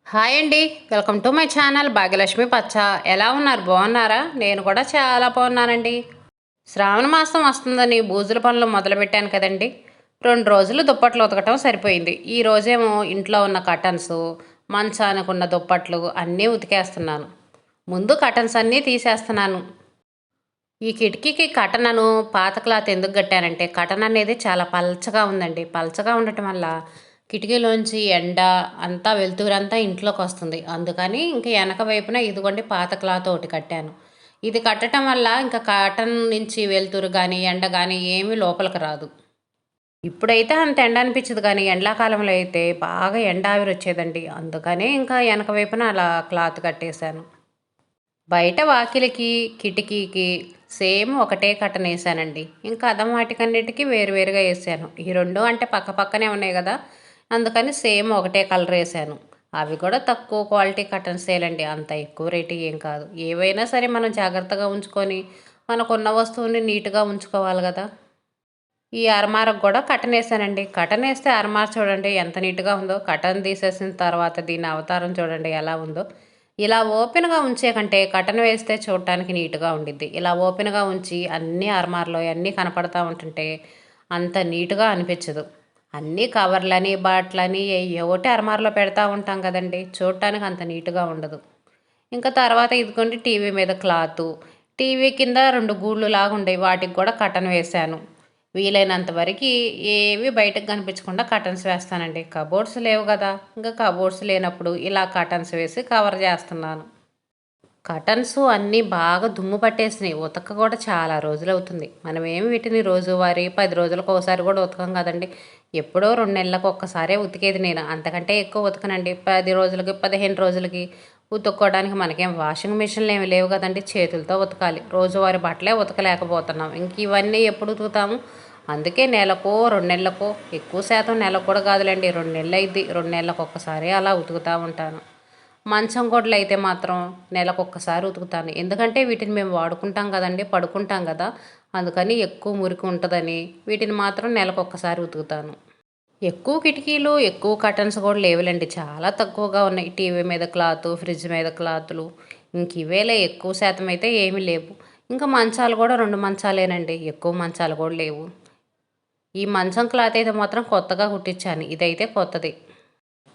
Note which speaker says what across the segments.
Speaker 1: Hi అండి. Welcome to my channel Bhagyalakshmi పచ్చ. ఎలా ఉన్నారు? బాగున్నారా? నేను కూడా చాలా బాగున్నానండి. శ్రావణ మాసం వస్తుందని బూజుల పనులు మొదలుపెట్టాను కదండి. 2 రోజులు దుప్పట్లు ఉతకటం సరిపోయింది. ఈ రోజేమో ఇంట్లో ఉన్న కటన్స్, మంచానికి ఉన్న దుప్పట్లు అన్నీ ఉతికేస్తున్నాను. ముందు కటన్స్ అన్నీ తీసేస్తున్నాను. ఈ కిటికీకి కటనను పాత క్లాత్ ఎందుకు కట్టానంటే కటన్ అనేది చాలా పల్చగా ఉందండి. పల్చగా ఉండటం వల్ల కిటికీలోంచి ఎండ అంతా వెలుతురంతా ఇంట్లోకి వస్తుంది. అందుకని ఇంక వెనక వైపున ఇదిగోండి పాత క్లాత్ ఒకటి కట్టాను. ఇది కట్టడం వల్ల ఇంకా కాటన్ నుంచి వెలుతురు కానీ ఎండ కానీ ఏమీ లోపలికి రాదు. ఇప్పుడైతే అంత ఎండ అనిపించదు కానీ ఎండాకాలంలో అయితే బాగా ఎండ ఆవిరి వచ్చేదండి. అందుకనే ఇంకా వెనక వైపున అలా క్లాత్ కట్టేశాను. బయట వాకిలికి కిటికీకి సేమ్ ఒకటే కట్టన వేసానండి. ఇంకా అదం వాటికన్నిటికీ వేరువేరుగా వేసాను. ఈ రెండు అంటే పక్క పక్కనే ఉన్నాయి కదా, అందుకని సేమ్ ఒకటే కలర్ వేసాను. అవి కూడా తక్కువ క్వాలిటీ కటన్సేలండి, అంత ఎక్కువ రేటు ఏం కాదు. ఏవైనా సరే మనం జాగ్రత్తగా ఉంచుకొని మనకున్న వస్తువుని నీట్గా ఉంచుకోవాలి కదా. ఈ అరమారకు కూడా కటన్ వేసానండి. కటన్ వేస్తే అరమార చూడండి ఎంత నీట్గా ఉందో. కటన్ తీసేసిన తర్వాత దీని అవతారం చూడండి ఎలా ఉందో. ఇలా ఓపెన్గా ఉంచే కంటే కటన్ వేస్తే చూడటానికి నీట్గా ఉండిద్ది. ఇలా ఓపెన్గా ఉంచి అన్నీ అరమారలో అన్నీ కనపడతా ఉంటుంటే అంత నీట్గా అనిపించదు. అన్నీ కవర్లని బాట్లని ఒకటి అరమారలో పెడతా ఉంటాం కదండి, చూడటానికి అంత నీట్గా ఉండదు. ఇంకా తర్వాత ఇదిగోండి టీవీ మీద క్లాతు, టీవీ కింద 2 గూళ్ళు లాగా ఉండేవి, వాటికి కూడా కటన్ వేశాను. వీలైనంత వరకు ఏవి బయటకు కనిపించకుండా కటన్స్ వేస్తానండి. కబోర్డ్స్ లేవు కదా, ఇంకా కబోర్డ్స్ లేనప్పుడు ఇలా కటన్స్ వేసి కవర్ చేస్తున్నాను. కటన్స్ అన్నీ బాగా దుమ్ము పట్టేసినాయి. ఉతక కూడా చాలా రోజులు అవుతుంది. మనం ఏమి వీటిని రోజువారీ 10 రోజులకు ఒకసారి కూడా ఉతకం కదండి. ఎప్పుడో 2 నెలలకు ఒక్కసారే ఉతికేది నేను. అంతకంటే ఎక్కువ ఉతకనండి. 10 రోజులకి 15 రోజులకి ఉతుక్కోవడానికి మనకేం వాషింగ్ మిషన్లు ఏమి లేవు కదండి, చేతులతో ఉతకాలి. రోజువారీ బట్టలే ఉతకలేకపోతున్నాం, ఇంక ఇవన్నీ ఎప్పుడు ఉతుకుతాము. అందుకే నెలకో 2 నెలలకో, ఎక్కువ శాతం నెలకు కూడా కాదులేండి, 2 నెలలు అయింది, 2 నెలలకు ఒక్కసారి అలా ఉతుకుతూ ఉంటాను. మంచం గుడ్డలు అయితే మాత్రం నెలకొక్కసారి ఉతుకుతాను. ఎందుకంటే వీటిని మేము వాడుకుంటాం కదండి, పడుకుంటాం కదా, అందుకని ఎక్కువ మురికి ఉంటుందని వీటిని మాత్రం నెలకొక్కసారి ఉతుకుతాను. ఎక్కువ కిటికీలు ఎక్కువ కర్టన్స్ కూడా లేవులేండి, చాలా తక్కువగా ఉన్నాయి. టీవీ మీద క్లాత్, ఫ్రిడ్జ్ మీద క్లాతులు ఇంక ఇవేలే, ఎక్కువ శాతం అయితే ఏమీ లేవు. ఇంకా మంచాలు కూడా 2 మంచాలేనండి, ఎక్కువ మంచాలు కూడా లేవు. ఈ మంచం క్లాత్ అయితే మాత్రం కొత్తగా కుట్టించాను, ఇదైతే కొత్తది.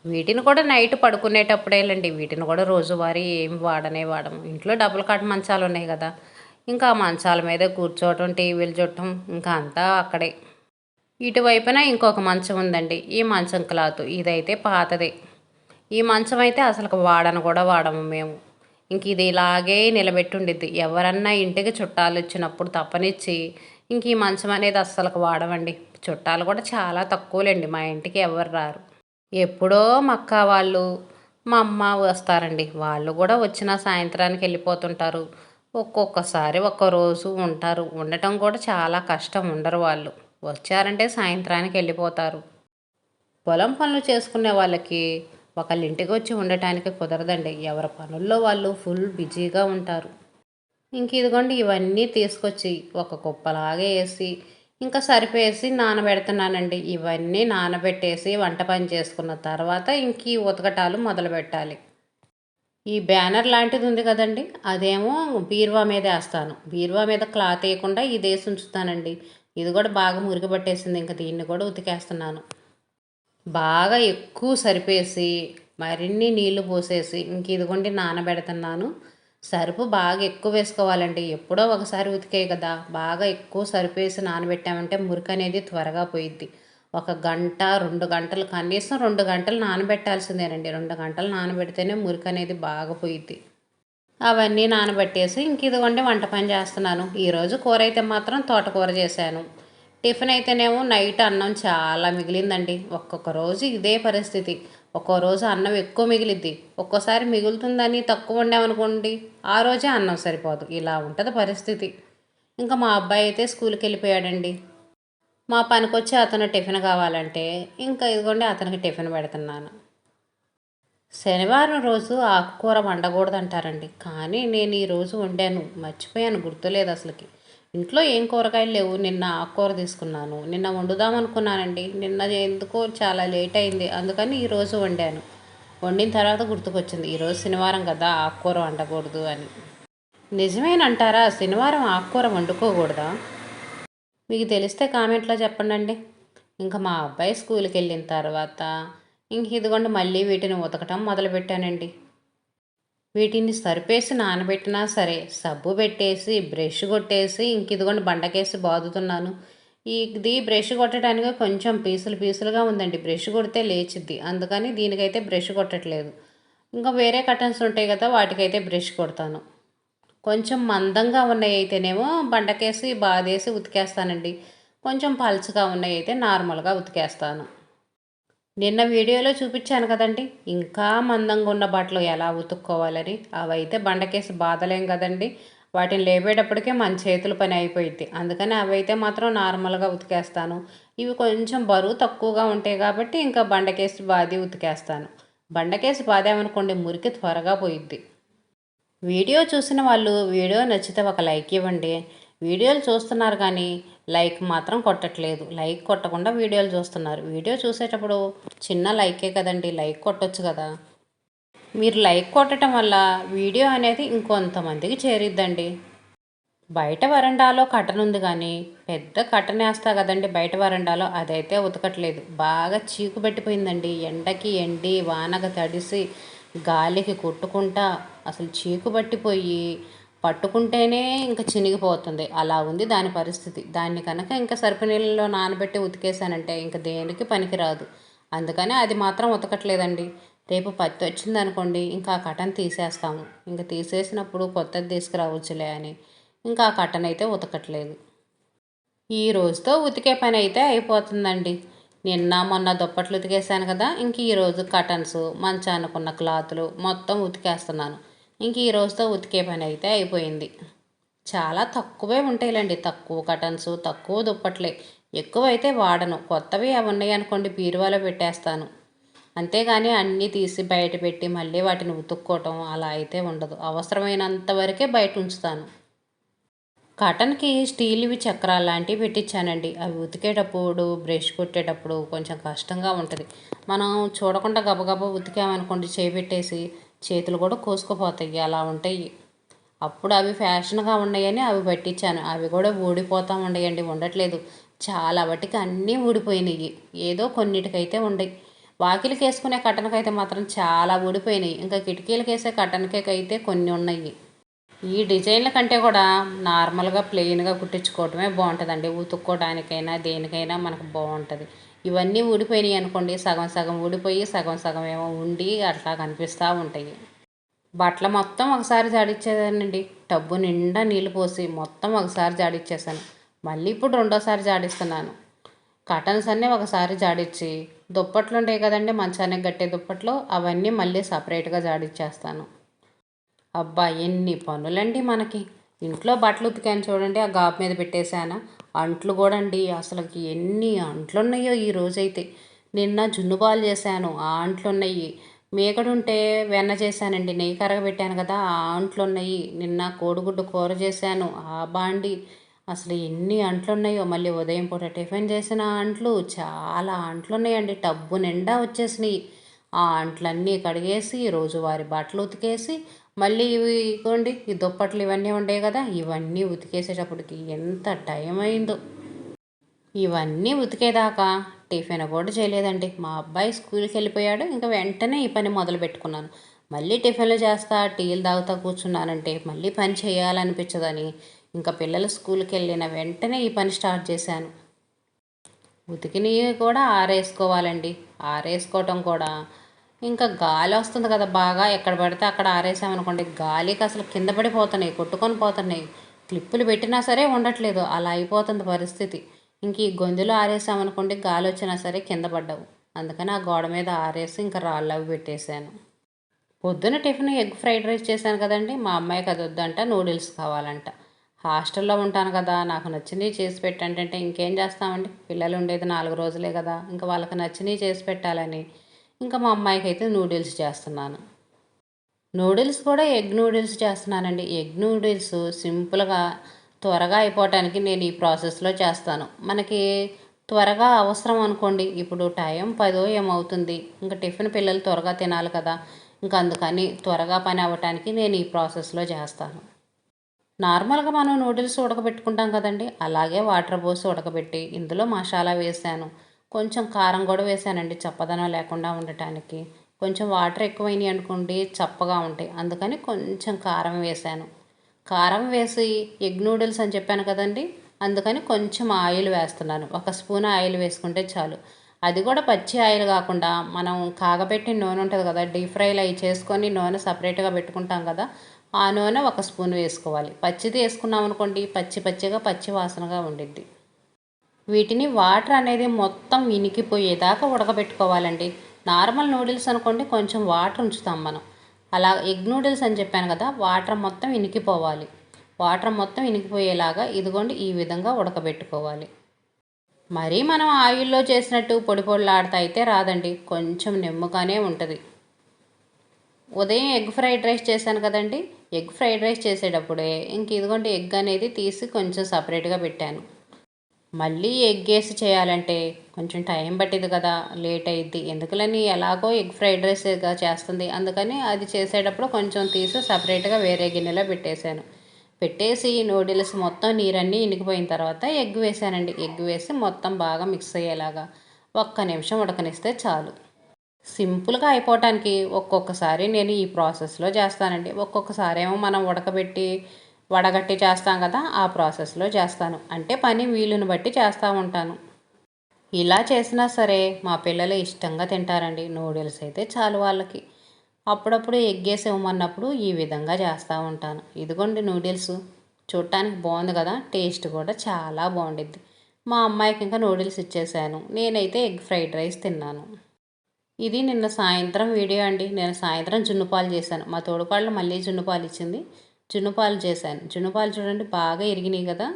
Speaker 1: వీటిని కూడా నైట్ పడుకునేటప్పుడేలండి, వీటిని కూడా రోజువారీ ఏమి వాడము. ఇంట్లో డబుల్ కాట్ మంచాలు ఉన్నాయి కదా, ఇంకా ఆ మంచాల మీదే కూర్చోవటం, టీవీలు చూడటం, ఇంకా అంతా అక్కడే. ఇటువైపున ఇంకొక మంచం ఉందండి. ఈ మంచం క్లాత్ ఇదైతే పాతదే. ఈ మంచం అయితే అసలు వాడము మేము. ఇంక ఇది ఇలాగే నిలబెట్టి ఉండిద్ది. ఎవరన్నా ఇంటికి చుట్టాలు వచ్చినప్పుడు తప్పనిచ్చి ఇంక ఈ మంచం అనేది అస్సలు వాడమండి. చుట్టాలు కూడా చాలా తక్కువలేండి, మా ఇంటికి ఎవరు రారు. ఎప్పుడో మా అక్క వాళ్ళు, మా అమ్మ వస్తారండి. వాళ్ళు కూడా వచ్చిన సాయంత్రానికి వెళ్ళిపోతుంటారు. ఒక్కొక్కసారి ఒక్కరోజు ఉంటారు. ఉండటం కూడా చాలా కష్టం, ఉండరు వాళ్ళు. వచ్చారంటే సాయంత్రానికి వెళ్ళిపోతారు. పొలం పనులు చేసుకునే వాళ్ళకి ఒకళ్ళ ఇంటికి వచ్చి ఉండటానికి కుదరదండి. ఎవరి పనుల్లో వాళ్ళు ఫుల్ బిజీగా ఉంటారు. ఇంక ఇదిగోండి ఇవన్నీ తీసుకొచ్చి ఒక కుప్పలాగా వేసి ఇంకా సరిపేసి నానబెడుతున్నానండి. ఇవన్నీ నానబెట్టేసి వంట పని చేసుకున్న తర్వాత ఇంక ఈ ఉతకటాలు మొదలు పెట్టాలి. ఈ బ్యానర్ లాంటిది ఉంది కదండి, అదేమో బీరువా మీద వేస్తాను. బీరువా మీద క్లాత్ వేయకుండా ఇది వేసి ఉంచుతానండి. ఇది కూడా బాగా మురికి పట్టేసింది, ఇంకా దీన్ని కూడా ఉతికేస్తున్నాను. బాగా ఎక్కువ సరిపేసి మరిన్ని నీళ్లు పోసేసి ఇంక ఇదిగోండి నానబెడుతున్నాను. సరుపు బాగా ఎక్కువ వేసుకోవాలండి, ఎప్పుడో ఒకసారి ఉతికే కదా. బాగా ఎక్కువ సరిపేసి నానబెట్టామంటే మురికి అనేది త్వరగా పోయిద్ది. 1 గంట 2 గంటలు, కనీసం 2 గంటలు నానబెట్టాల్సిందేనండి. 2 గంటలు నానబెడితేనే మురికి అనేది బాగా పోయిద్ది. అవన్నీ నానబెట్టేసి ఇంక ఇదిగోండి వంట పని చేస్తున్నాను. ఈరోజు కూర అయితే మాత్రం తోటకూర చేశాను. టిఫిన్ అయితేనేమో నైట్ అన్నం చాలా మిగిలిందండి. ఒక్కొక్క రోజు ఇదే పరిస్థితి. ఒక్కో రోజు అన్నం ఎక్కువ మిగిలిద్ది, ఒక్కోసారి మిగులుతుందని తక్కువ వండామనుకోండి, ఆ రోజే అన్నం సరిపోదు. ఇలా ఉంటుంది పరిస్థితి. ఇంకా మా అబ్బాయి అయితే స్కూల్కి వెళ్ళిపోయాడండి. మా పనికొచ్చి అతను టిఫిన్ కావాలంటే ఇంకా ఇదిగోండి అతనికి టిఫిన్ పెడుతున్నాను. శనివారం రోజు ఆకుకూర వండకూడదు అంటారండి, కానీ నేను ఈరోజు వండాను, మర్చిపోయాను, గుర్తులేదు అసలుకి. ఇంట్లో ఏం కూరగాయలు లేవు. నిన్న ఆకుకూర తీసుకున్నాను, నిన్న వండుదాం అనుకున్నానండి. నిన్న ఎందుకో చాలా లేట్ అయింది, అందుకని ఈరోజు వండాను. వండిన తర్వాత గుర్తుకొచ్చింది ఈరోజు శనివారం కదా ఆకుకూర వండకూడదు అని. నిజమేనంటారా? శనివారం ఆకుకూర వండుకోకూడదా? మీకు తెలిస్తే కామెంట్లో చెప్పండి. ఇంకా మా అబ్బాయి స్కూల్కి వెళ్ళిన తర్వాత ఇంక ఇదిగోండి మళ్ళీ వీటిని ఉతకటం మొదలుపెట్టానండి. వీటిని సరిపేసి నానబెట్టినా సరే సబ్బు పెట్టేసి బ్రష్ కొట్టేసి ఇంక ఇదిగోండి బండకేసి బాదుతున్నాను. ఇది బ్రష్ కొట్టడానికి కొంచెం పీసులు పీసులుగా ఉందండి. బ్రష్ కొడితే లేచిద్ది, అందుకని దీనికైతే బ్రష్ కొట్టట్లేదు. ఇంకా వేరే కటన్స్ ఉంటాయి కదా, వాటికైతే బ్రష్ కొడతాను. కొంచెం మందంగా ఉన్నాయి అయితేనేమో బండకేసి బాదేసి ఉతికేస్తానండి. కొంచెం పల్చగా ఉన్నాయి అయితే నార్మల్గా ఉతికేస్తాను. నిన్న వీడియోలో చూపించాను కదండి ఇంకా మందంగా ఉన్న బట్టలు ఎలా ఉతుక్కోవాలని. అవైతే బండకేసి బాధలేం కదండి, వాటిని లేపేటప్పటికే మన చేతుల పని అయిపోయింది. అందుకని అవైతే మాత్రం నార్మల్గా ఉతికేస్తాను. ఇవి కొంచెం బరువు తక్కువగా ఉంటాయి కాబట్టి ఇంకా బండకేసి బాది ఉతికేస్తాను. బండకేసి బాదామనుకోండి మురికి త్వరగా పోయిద్ది. వీడియో చూసిన వాళ్ళు వీడియో నచ్చితే ఒక లైక్ ఇవ్వండి. వీడియోలు చూస్తున్నారు కానీ లైక్ మాత్రం కొట్టట్లేదు. లైక్ కొట్టకుండా వీడియోలు చూస్తున్నారు. వీడియో చూసేటప్పుడు చిన్న లైకే కదండి, లైక్ కొట్టొచ్చు కదా. మీరు లైక్ కొట్టడం వల్ల వీడియో అనేది ఇంకొంతమందికి చేరిద్దండి. బయట వరండాలో కటన్ ఉంది కానీ పెద్ద కటన్ వేస్తా కదండి బయట వరండాలో, అదైతే ఉతకట్లేదు. బాగా చీకు పెట్టిపోయిందండి. ఎండకి ఎండి వానగా తడిసి గాలికి కొట్టుకుంటా అసలు చీకు పట్టిపోయి పట్టుకుంటేనే ఇంకా చినిగిపోతుంది. అలా ఉంది దాని పరిస్థితి. దాన్ని కనుక ఇంకా సర్ఫ్ నీళ్ళలో నానబెట్టి ఉతికేసానంటే ఇంకా దేనికి పనికిరాదు. అందుకని అది మాత్రం ఉతకట్లేదండి. రేపు పత్తి వచ్చిందనుకోండి ఇంకా ఆ కటన్ తీసేస్తాము. ఇంకా తీసేసినప్పుడు కొత్తది తీసుకురావచ్చులే అని ఇంకా ఆ కటన్ అయితే ఉతకట్లేదు. ఈ రోజుతో ఉతికే పని అయితే అయిపోతుందండి. నిన్న మొన్న దుప్పట్లు ఉతికేసాను కదా, ఇంక ఈరోజు కటన్స్ మంచానుకున్న క్లాతులు మొత్తం ఉతికేస్తున్నాను. ఇంక ఈ రోజుతో ఉతికే పని అయితే అయిపోయింది. చాలా తక్కువే ఉంటాయిలేండి, తక్కువ కటన్స్ తక్కువ దుప్పట్లే. ఎక్కువైతే వాడను. కొత్తవి అవి ఉన్నాయి అనుకోండి బీరువాలో పెట్టేస్తాను. అంతేగాని అన్నీ తీసి బయట పెట్టి మళ్ళీ వాటిని ఉతుక్కోవటం అలా అయితే ఉండదు. అవసరమైనంత వరకే బయట ఉంచుతాను. కటన్కి స్టీల్వి చక్రాలు లాంటివి పెట్టించానండి. అవి ఉతికేటప్పుడు బ్రష్ కొట్టేటప్పుడు కొంచెం కష్టంగా ఉంటుంది. మనం చూడకుండా గబగబా ఉతికామనుకోండి చేయి పెట్టేసి చేతులు కూడా కోసుకుపోతాయి, అలా ఉంటాయి. అప్పుడు అవి ఫ్యాషన్గా ఉన్నాయని అవి పెట్టించాను. అవి కూడా ఊడిపోతూ ఉండయండి, ఉండట్లేదు. చాలా వాటికి అన్నీ ఊడిపోయినాయి. ఏదో కొన్నిటికైతే ఉండయి. వాకిలికి వేసుకునే కటన్కైతే మాత్రం చాలా ఊడిపోయినాయి. ఇంకా కిటికీలకు వేసే కటన్కైతే కొన్ని ఉన్నాయి. ఈ డిజైన్ల కంటే కూడా నార్మల్గా ప్లెయిన్గా కుట్టించుకోవటమే బాగుంటుందండి. ఉతుక్కోవడానికైనా దేనికైనా మనకు బాగుంటుంది. ఇవన్నీ ఊడిపోయినాయి అనుకోండి, సగం సగం ఊడిపోయి సగం సగం ఏమో ఉండి అట్లా కనిపిస్తూ ఉంటాయి. బట్టలు మొత్తం ఒకసారి జాడిచ్చేదానండి. టబ్బు నిండా నీళ్ళు పోసి మొత్తం ఒకసారి జాడిచ్చేసాను. మళ్ళీ ఇప్పుడు రెండోసారి జాడిస్తున్నాను. కటన్స్ అన్నీ ఒకసారి జాడిచ్చి దుప్పట్లు ఉంటాయి కదండి మంచానికి కట్టే దుప్పట్లు, అవన్నీ మళ్ళీ సపరేట్గా జాడిచ్చేస్తాను. అబ్బా ఎన్ని పనులండి మనకి. ఇంట్లో బట్టలు ఉతికాను చూడండి, ఆ గాబు మీద పెట్టేశాను. అంట్లు కూడా అండి అసలుకి ఎన్ని అంట్లు ఉన్నాయో ఈ రోజైతే. నిన్న జున్నుబాలు చేశాను, ఆ అంట్లు ఉన్నాయి. మేకడుంటే వెన్న చేశానండి, నెయ్యి కరగబెట్టాను కదా, ఆ అంట్లు ఉన్నాయి. నిన్న కోడిగుడ్డు కూర చేశాను, ఆ బాండి. అసలు ఎన్ని అంట్లు ఉన్నాయో. మళ్ళీ ఉదయం పూట టిఫిన్ చేసిన అంట్లు చాలా అంట్లు ఉన్నాయండి. టబ్బు నిండా వచ్చేసినాయి. ఆ అంట్లన్నీ కడిగేసి రోజువారి బట్టలు ఉతికేసి మళ్ళీ ఇవి ఇగోండి ఈ దుప్పట్లు ఇవన్నీ ఉండేవి కదా, ఇవన్నీ ఉతికేసేటప్పటికి ఎంత టైం అయిందో. ఇవన్నీ ఉతికేదాకా టిఫిన్ కూడా చేయలేదండి. మా అబ్బాయి స్కూల్కి వెళ్ళిపోయాడు. ఇంకా వెంటనే ఈ పని మొదలు పెట్టుకున్నాను. మళ్ళీ టిఫిన్లు చేస్తా టీలు తాగుతా కూర్చున్నానంటే మళ్ళీ పని చేయాలనిపించదని ఇంకా పిల్లలు స్కూల్కి వెళ్ళిన వెంటనే ఈ పని స్టార్ట్ చేశాను. ఉతికినవి కూడా ఆరేసుకోవాలండి. ఆరేసుకోవటం కూడా ఇంకా గాలి వస్తుంది కదా బాగా, ఎక్కడ పడితే అక్కడ ఆరేసామనుకోండి గాలికి అసలు కింద పడిపోతున్నాయి, కొట్టుకొని పోతున్నాయి. క్లిప్పులు పెట్టినా సరే ఉండట్లేదు, అలా అయిపోతుంది పరిస్థితి. ఇంక ఈ గొంతులో ఆరేసామనుకోండి గాలి వచ్చినా సరే కింద పడ్డావు. అందుకని ఆ గోడ మీద ఆరేసి ఇంకా రాళ్ళు అవి పెట్టేశాను. పొద్దున్న టిఫిన్ ఎగ్ ఫ్రైడ్ రైస్ చేశాను కదండి, మా అమ్మాయికి అది వద్దంట, నూడిల్స్ కావాలంట. హాస్టల్లో ఉంటాను కదా, నాకు నచ్చినవి చేసి పెట్టంటే ఇంకేం చేస్తామండి, పిల్లలు ఉండేది 4 రోజులే కదా, ఇంకా వాళ్ళకి నచ్చినవి చేసి పెట్టాలని ఇంకా మా అమ్మాయికి అయితే నూడిల్స్ చేస్తున్నాను. నూడిల్స్ కూడా ఎగ్ నూడిల్స్ చేస్తున్నానండి. ఎగ్ నూడిల్స్ సింపుల్గా త్వరగా అయిపోవటానికి నేను ఈ ప్రాసెస్లో చేస్తాను. మనకి త్వరగా అవసరం అనుకోండి. ఇప్పుడు టైం 10 ఏమవుతుంది. ఇంకా టిఫిన్ పిల్లలు త్వరగా తినాలి కదా! ఇంకా అందుకని త్వరగా పని అవ్వటానికి నేను ఈ ప్రాసెస్‌లో చేస్తాను. నార్మల్‌గా మనం నూడిల్స్ ఉడకబెట్టుకుంటాం కదండీ! అలాగే వాటర్ పోసి ఉడకబెట్టి ఇందులో మసాలా వేశాను. కొంచెం కారం కూడా వేశానండి చప్పదనం లేకుండా ఉండటానికి. కొంచెం వాటర్ ఎక్కువైనాయి అనుకోండి చప్పగా ఉంటాయి. అందుకని కొంచెం కారం వేశాను. కారం వేసి ఎగ్ నూడిల్స్ అని చెప్పాను కదండీ! అందుకని కొంచెం ఆయిల్ వేస్తున్నాను. ఒక స్పూన్ ఆయిల్ వేసుకుంటే చాలు. అది కూడా పచ్చి ఆయిల్ కాకుండా మనం కాగబెట్టిన నూనె ఉంటుంది కదా! డీప్ ఫ్రైలు అవి చేసుకొని నూనె సపరేట్‌గా పెట్టుకుంటాం కదా! ఆ నూనె ఒక స్పూన్ వేసుకోవాలి. పచ్చిది వేసుకున్నాం అనుకోండి పచ్చి పచ్చిగా పచ్చి వాసనగా ఉండిద్ది. వీటిని వాటర్ అనేది మొత్తం ఇనికిపోయేదాకా ఉడకబెట్టుకోవాలండి. నార్మల్ నూడిల్స్ అనుకోండి కొంచెం వాటర్ ఉంచుతాం మనం. అలా ఎగ్ నూడిల్స్ అని చెప్పాను కదా! వాటర్ మొత్తం ఇనికిపోవాలి. వాటర్ మొత్తం ఇనికిపోయేలాగా ఇదిగోండి ఈ విధంగా ఉడకబెట్టుకోవాలి. మరీ మనం ఆయిల్‌లో చేసినట్టు పొడి పొడిలాడుతా అయితే రాదండి. కొంచెం నెమ్ముగానే ఉంటది. ఉదయం ఎగ్ ఫ్రైడ్ రైస్ చేశాను కదండీ! ఎగ్ ఫ్రైడ్ రైస్ చేసేటప్పుడే ఇంక ఇదిగోండి ఎగ్ అనేది తీసి కొంచెం సపరేట్‌గా పెట్టాను. మళ్ళీ ఎగ్గేసి చేయాలంటే కొంచెం టైం పట్టిద్ది కదా! లేట్ అయిద్ది. ఎందుకులని ఎలాగో ఎగ్ ఫ్రైడ్ రైసేగా చేస్తుంది. అందుకని అది చేసేటప్పుడు కొంచెం తీసి సపరేట్‌గా వేరే గిన్నెలో పెట్టేశాను. పెట్టేసి నూడిల్స్ మొత్తం నీరన్నీ ఇనికిపోయిన తర్వాత ఎగ్ వేశానండి. ఎగ్ వేసి మొత్తం బాగా మిక్స్ అయ్యేలాగా ఒక్క నిమిషం ఉడకనిస్తే చాలు. సింపుల్‌గా అయిపోవటానికి ఒక్కొక్కసారి నేను ఈ ప్రాసెస్‌లో చేస్తానండి. ఒక్కొక్కసారేమో మనం ఉడకబెట్టి, వడగట్టి చేస్తాం కదా! ఆ ప్రాసెస్‌లో చేస్తాను. అంటే పని వీలుని బట్టి చేస్తూ ఉంటాను. ఇలా చేసినా సరే మా పిల్లలు ఇష్టంగా తింటారండి. నూడిల్స్ అయితే చాలు వాళ్ళకి. అప్పుడప్పుడు ఎగ్గేసి ఇవ్వమన్నప్పుడు ఈ విధంగా చేస్తూ ఉంటాను. ఇదిగోండి నూడిల్స్ చూడటానికి బాగుంది కదా! టేస్ట్ కూడా చాలా బాగుండిద్ది. మా అమ్మాయికి ఇంకా నూడిల్స్ ఇచ్చేసాను. నేనైతే ఎగ్ ఫ్రైడ్ రైస్ తిన్నాను. ఇది నిన్న సాయంత్రం వీడియో అండి. నేను సాయంత్రం జున్నుపాలు చేశాను. మా తోడికోడలు మళ్ళీ జున్నుపాలు ఇచ్చింది. జున్నుపాలు చేశాను. జున్నుపాలు చూడండి బాగా ఇరిగినాయి కదా!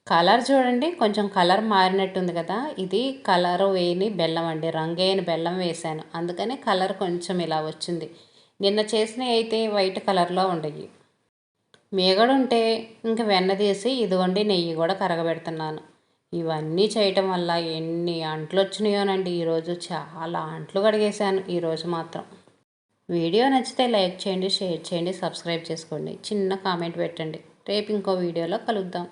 Speaker 1: కలర్ చూడండి కొంచెం కలర్ మారినట్టుంది కదా! ఇది కలర్ వేయని బెల్లం అండి. రంగేయని బెల్లం వేశాను. అందుకని కలర్ కొంచెం ఇలా వచ్చింది. నిన్న చేసినవి అయితే వైట్ కలర్‌లో ఉండేవి. మీగడుంటే ఇంక వెన్న తీసి ఇదిగోండి నెయ్యి కూడా కరగబెడుతున్నాను. ఇవన్నీ చేయటం వల్ల ఎన్ని అంట్లొచ్చినాయోనండి ఈరోజు. చాలా అంట్లు కడిగేశాను ఈరోజు మాత్రం. వీడియో నచ్చితే లైక్ చేయండి, షేర్ చేయండి, సబ్స్క్రైబ్ చేసుకోండి. చిన్న కామెంట్ పెట్టండి. రేపు ఇంకో వీడియోలో కలుద్దాం.